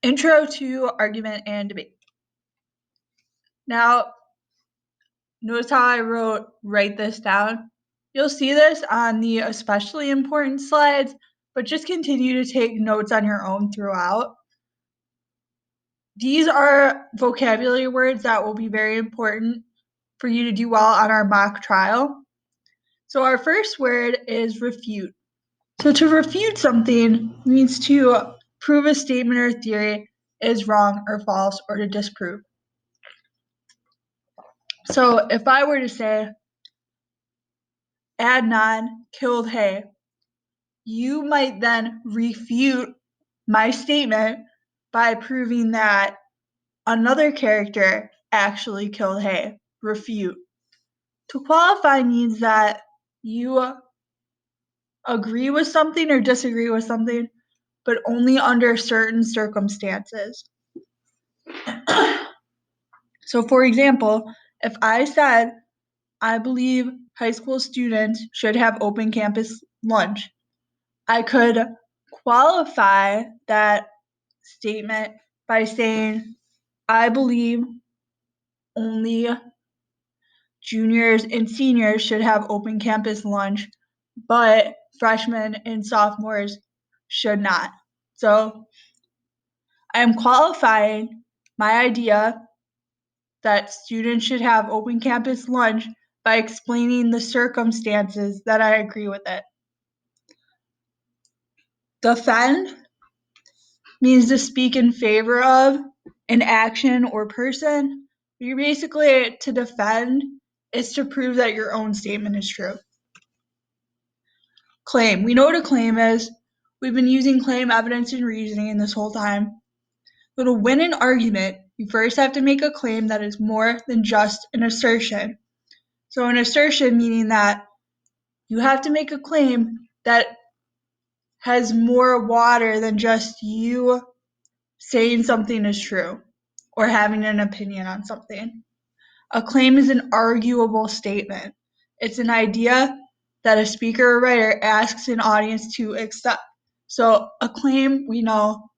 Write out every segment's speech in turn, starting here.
Intro to argument and debate. Now, notice how I write this down. You'll see this on the especially important slides, but just continue to take notes on your own throughout. These are vocabulary words that will be very important for you to do well on our mock trial. So our first word is refute. So to refute something means to prove a statement or theory is wrong or false, or to disprove. So if I were to say Adnan killed Hay, you might then refute my statement by proving that another character actually killed Hay. Refute. To qualify means that you agree with something or disagree with something, but only under certain circumstances. So for example, if I said, I believe high school students should have open campus lunch, I could qualify that statement by saying, I believe only juniors and seniors should have open campus lunch, but freshmen and sophomores should not. So I am qualifying my idea that students should have open campus lunch by explaining the circumstances that I agree with it. Defend means to speak in favor of an action or person. You're basically, to defend is to prove that your own statement is true. Claim. We know what a claim is. We've been using claim, evidence, and reasoning this whole time. So to win an argument, you first have to make a claim that is more than just an assertion. So an assertion meaning that you have to make a claim that has more water than just you saying something is true or having an opinion on something. A claim is an arguable statement. It's an idea that a speaker or writer asks an audience to accept. So a claim, we know,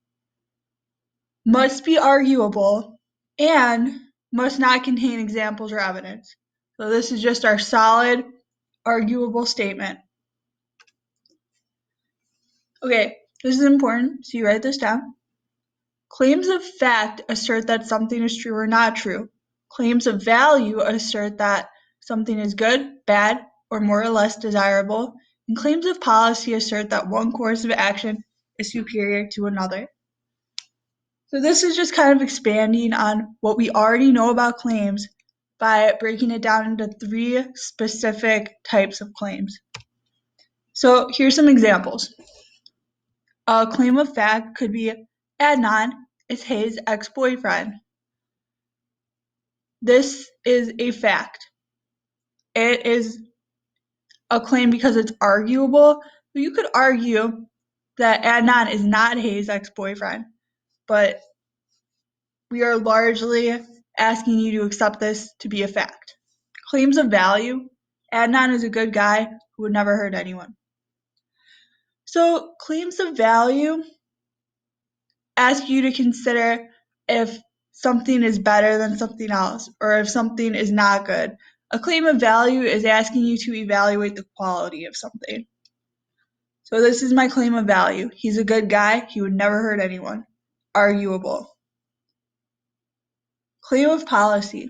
must be arguable and must not contain examples or evidence. So this is just our solid, arguable statement. Okay, this is important, so you write this down. Claims of fact assert that something is true or not true. Claims of value assert that something is good, bad, or more or less desirable. And claims of policy assert that one course of action is superior to another. So this is just kind of expanding on what we already know about claims by breaking it down into 3 specific types of claims. So here's some examples. A claim of fact could be Adnan is Hay's ex-boyfriend. This is a fact. It is a claim because it's arguable. You could argue that Adnan is not Hay's ex-boyfriend, but we are largely asking you to accept this to be a fact. Claims of value. Adnan is a good guy who would never hurt anyone. So claims of value ask you to consider if something is better than something else, or if something is not good. A claim of value is asking you to evaluate the quality of something. So this is my claim of value. He's a good guy. He would never hurt anyone. Arguable. Claim of policy.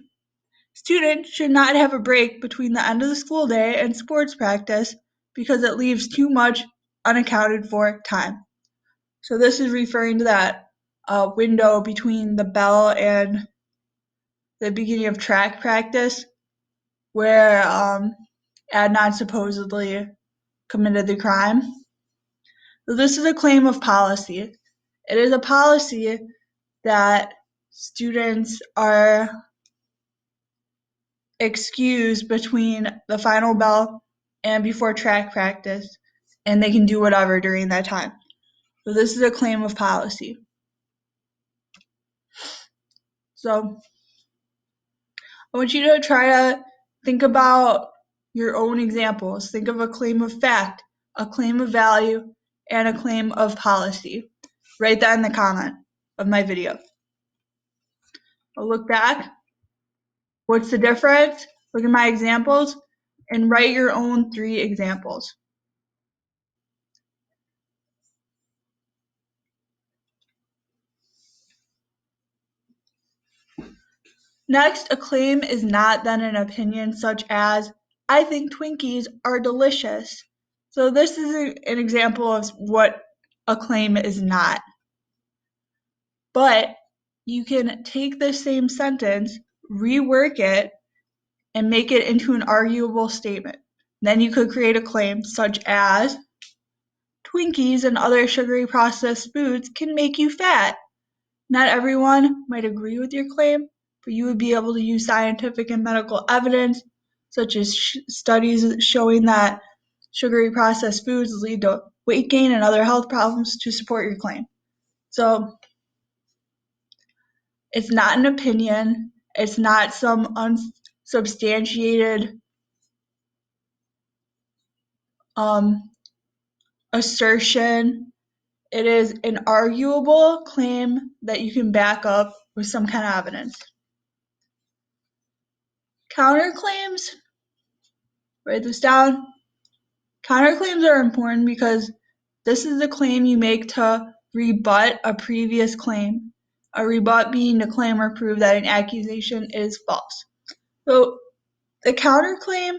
Students should not have a break between the end of the school day and sports practice because it leaves too much unaccounted for time. So this is referring to that window between the bell and the beginning of track practice where Adnan supposedly committed the crime. So this is a claim of policy. It is a policy that students are excused between the final bell and before track practice, and they can do whatever during that time. So this is a claim of policy. So I want you to try to think about your own examples. Think of a claim of fact, a claim of value, and a claim of policy. Write that in the comment. of my video. I'll look back. What's the difference? Look at my examples and write your own 3 examples. Next, a claim is not then an opinion, such as, I think Twinkies are delicious. So this is an example of what a claim is not. But you can take the same sentence, rework it, and make it into an arguable statement. Then you could create a claim such as, Twinkies and other sugary processed foods can make you fat. Not everyone might agree with your claim, but you would be able to use scientific and medical evidence, such as studies showing that sugary processed foods lead to weight gain and other health problems, to support your claim. So it's not an opinion. It's not some unsubstantiated assertion. It is an arguable claim that you can back up with some kind of evidence. Counterclaims, write this down. Counterclaims are important because this is the claim you make to rebut a previous claim. A rebut being to claim or prove that an accusation is false. So the counterclaim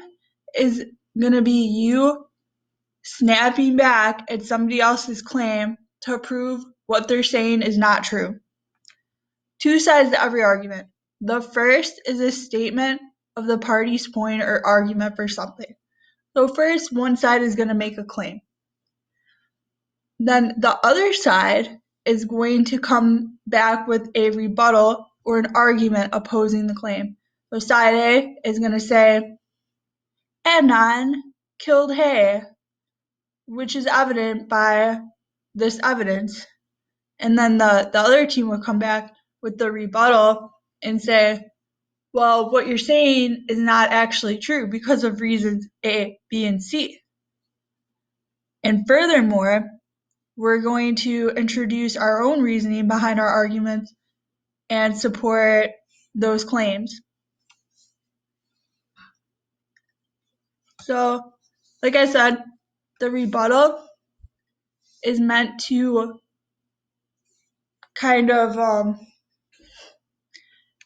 is going to be you snapping back at somebody else's claim to prove what they're saying is not true. 2 sides to every argument. The first is a statement of the party's point or argument for something. So first, one side is going to make a claim. Then the other side is going to come back with a rebuttal or an argument opposing the claim. So side A is going to say, Adnan killed Hay, which is evident by this evidence. And then the other team will come back with the rebuttal and say, well, what you're saying is not actually true because of reasons A, B, and C. And furthermore, we're going to introduce our own reasoning behind our arguments and support those claims. So, like I said, the rebuttal is meant to kind of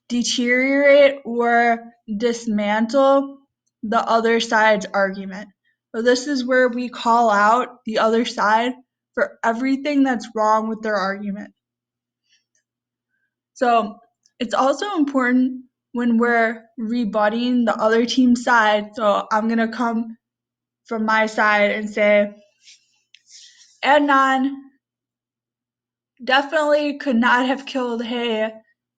deteriorate or dismantle the other side's argument. So this is where we call out the other side for everything that's wrong with their argument. So it's also important when we're rebutting the other team's side. So I'm going to come from my side and say, Adnan definitely could not have killed Hay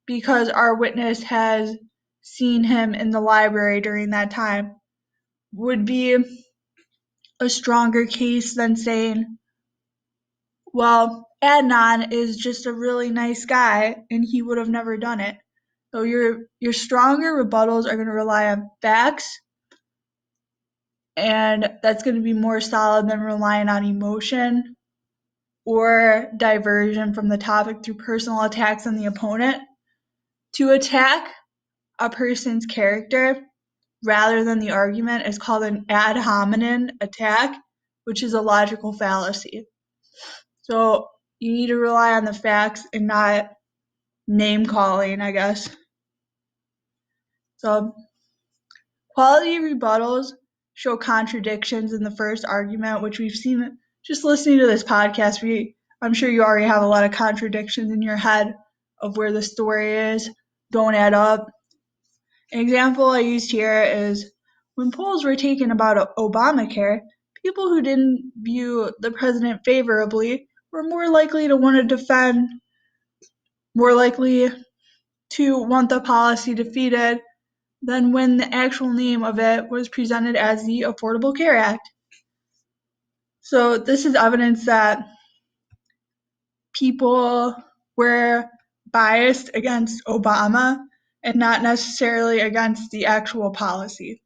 because our witness has seen him in the library during that time. Would be a stronger case than saying, well, Adnan is just a really nice guy and he would have never done it. So your stronger rebuttals are going to rely on facts, and that's going to be more solid than relying on emotion or diversion from the topic through personal attacks on the opponent. To attack a person's character rather than the argument is called an ad hominem attack, which is a logical fallacy. So you need to rely on the facts and not name calling, I guess. So quality rebuttals show contradictions in the first argument, which we've seen just listening to this podcast. I'm sure you already have a lot of contradictions in your head of where the story is, don't add up. An example I used here is when polls were taken about Obamacare, people who didn't view the president favorably were more likely to want the policy defeated than when the actual name of it was presented as the Affordable Care Act. So this is evidence that people were biased against Obama and not necessarily against the actual policy.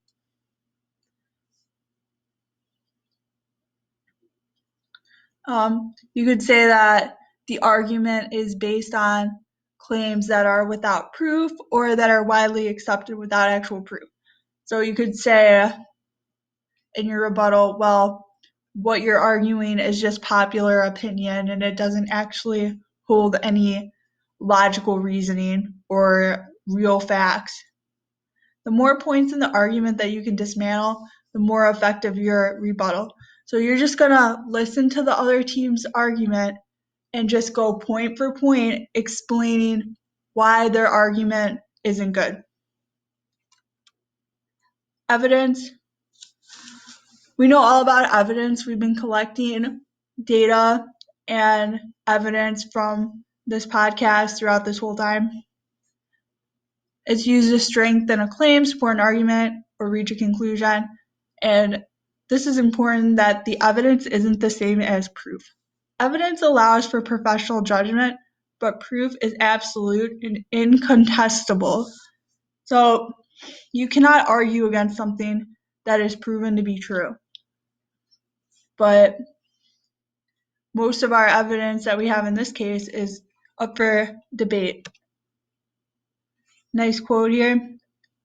You could say that the argument is based on claims that are without proof or that are widely accepted without actual proof. So you could say in your rebuttal, well, what you're arguing is just popular opinion and it doesn't actually hold any logical reasoning or real facts. The more points in the argument that you can dismantle, the more effective your rebuttal. So you're just going to listen to the other team's argument and just go point for point explaining why their argument isn't good. Evidence. We know all about evidence. We've been collecting data and evidence from this podcast throughout this whole time. It's used to strengthen a claim, support an argument, or reach a conclusion. And this is important that the evidence isn't the same as proof. Evidence allows for professional judgment, but proof is absolute and incontestable. So you cannot argue against something that is proven to be true. But most of our evidence that we have in this case is up for debate. Nice quote here.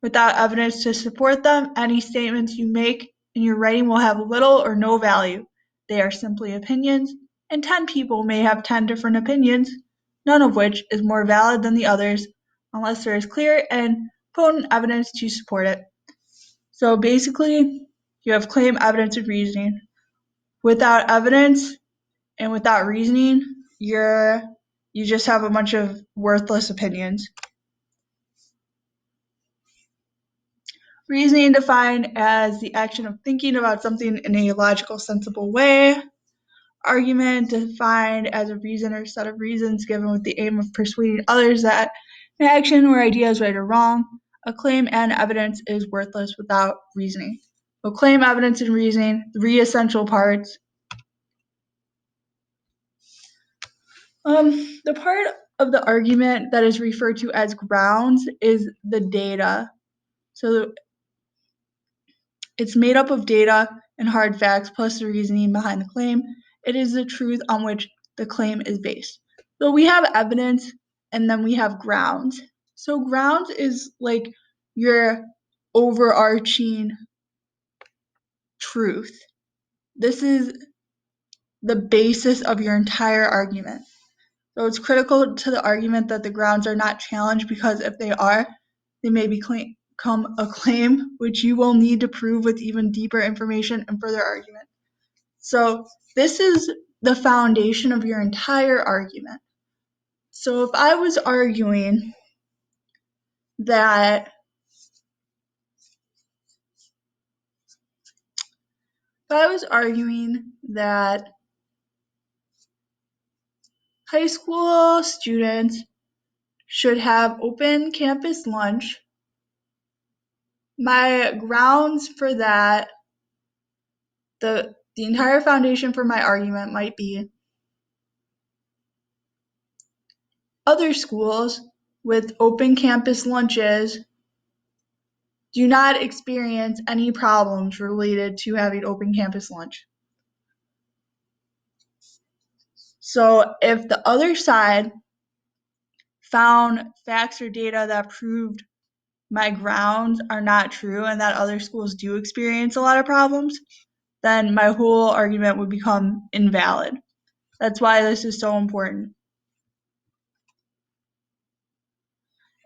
Without evidence to support them, any statements you make in your writing will have little or no value. They are simply opinions, and 10 people may have 10 different opinions, none of which is more valid than the others, unless there is clear and potent evidence to support it. So basically, you have claim, evidence, and reasoning. Without evidence and without reasoning, you just have a bunch of worthless opinions. Reasoning defined as the action of thinking about something in a logical, sensible way. Argument defined as a reason or set of reasons given with the aim of persuading others that an action or idea is right or wrong. A claim and evidence is worthless without reasoning. So claim, evidence, and reasoning, 3 essential parts. The part of the argument that is referred to as grounds is the data. So it's made up of data and hard facts plus the reasoning behind the claim. It is the truth on which the claim is based. So we have evidence and then we have grounds. So grounds is like your overarching truth. This is the basis of your entire argument. So it's critical to the argument that the grounds are not challenged, because if they are, they may become a claim which you will need to prove with even deeper information and further argument. So this is the foundation of your entire argument. So if I was arguing that high school students should have open campus lunch, my grounds for that, the entire foundation for my argument might be other schools with open campus lunches do not experience any problems related to having open campus lunch. So if the other side found facts or data that proved my grounds are not true and that other schools do experience a lot of problems, then my whole argument would become invalid. That's why this is so important.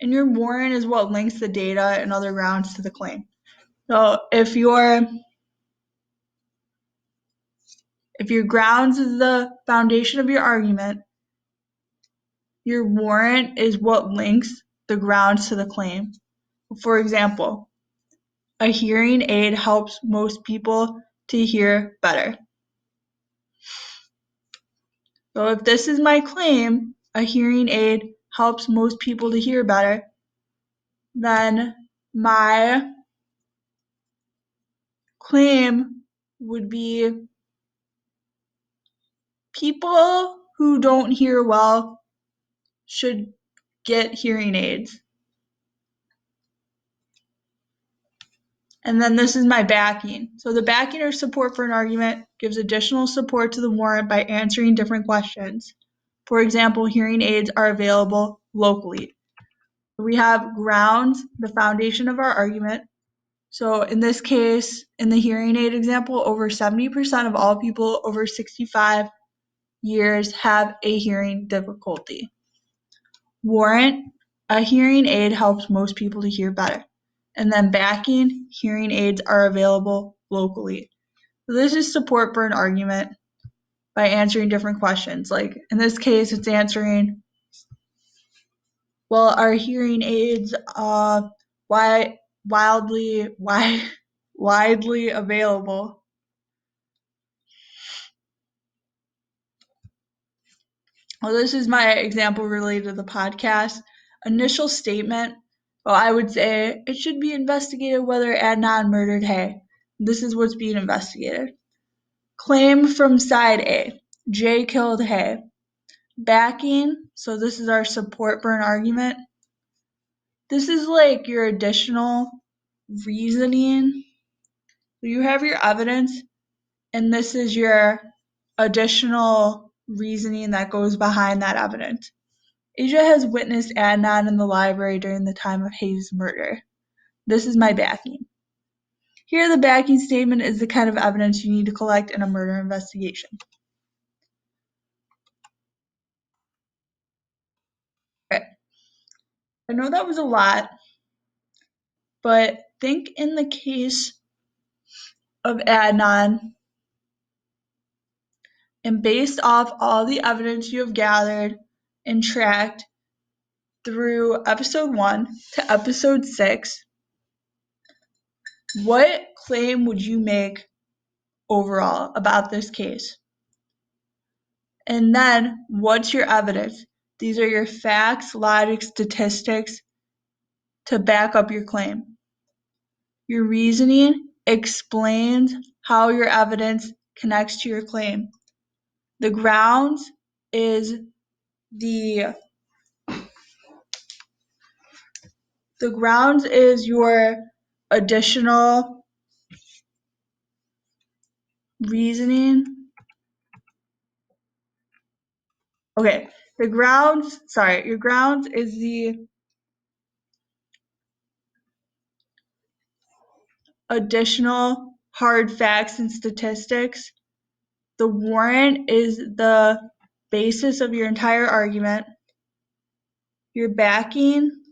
And your warrant is what links the data and other grounds to the claim. So if your grounds is the foundation of your argument, your warrant is what links the grounds to the claim. For example, a hearing aid helps most people to hear better. So if this is my claim, a hearing aid helps most people to hear better, then my claim would be people who don't hear well should get hearing aids. And then this is my backing. So the backing or support for an argument gives additional support to the warrant by answering different questions. For example, hearing aids are available locally. We have grounds, the foundation of our argument. So in this case, in the hearing aid example, over 70% of all people over 65 years have a hearing difficulty. Warrant, a hearing aid helps most people to hear better. And then backing, hearing aids are available locally. So this is support for an argument by answering different questions. Like in this case, it's answering, well, are hearing aids why widely available? Well, this is my example related to the podcast. Initial statement. Well, I would say it should be investigated whether Adnan murdered Hay. This is what's being investigated. Claim from side A. Jay killed Hay. Backing. So this is our support for an argument. This is like your additional reasoning. You have your evidence, and this is your additional reasoning that goes behind that evidence. Asia has witnessed Adnan in the library during the time of Hayes' murder. This is my backing. Here, the backing statement is the kind of evidence you need to collect in a murder investigation. Okay. I know that was a lot, but think in the case of Adnan, and based off all the evidence you have gathered and tracked through episode 1 to episode 6, what claim would you make overall about this case? And then, what's your evidence? These are your facts, logic, statistics to back up your claim. Your reasoning explains how your evidence connects to your claim. The grounds is your additional reasoning. Okay, your grounds is the additional hard facts and statistics. The warrant is the basis of your entire argument. Your backing